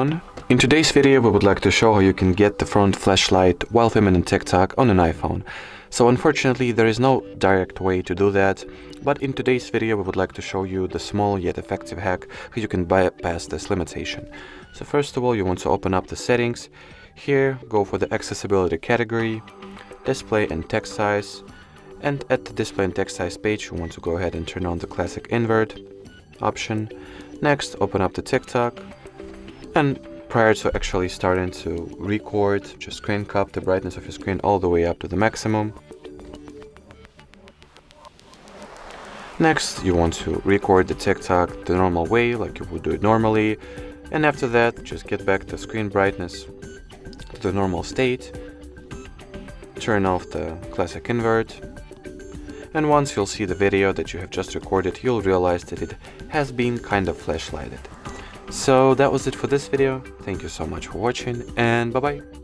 everyone. In today's video we would like to show how you can get the front flashlight while filming in TikTok on an iPhone. So unfortunately there is no direct way to do that, but in today's video we would like to show you the small yet effective hack how you can bypass this limitation. So first of all, you want to open up the settings. Here go for the accessibility category, display and text size, and at the display and text size page you want to go ahead and turn on the classic invert option. Next, open up the TikTok, and prior to actually starting to record, just crank up the brightness of your screen all the way up to the maximum. Next, you want to record the TikTok the normal way, like you would do it normally, and after that, just get back the screen brightness to the normal state, turn off the classic invert, and once you'll see the video that you have just recorded, you'll realize that it has been kind of flashlighted. So that was it for this video. Thank you so much for watching, and bye bye.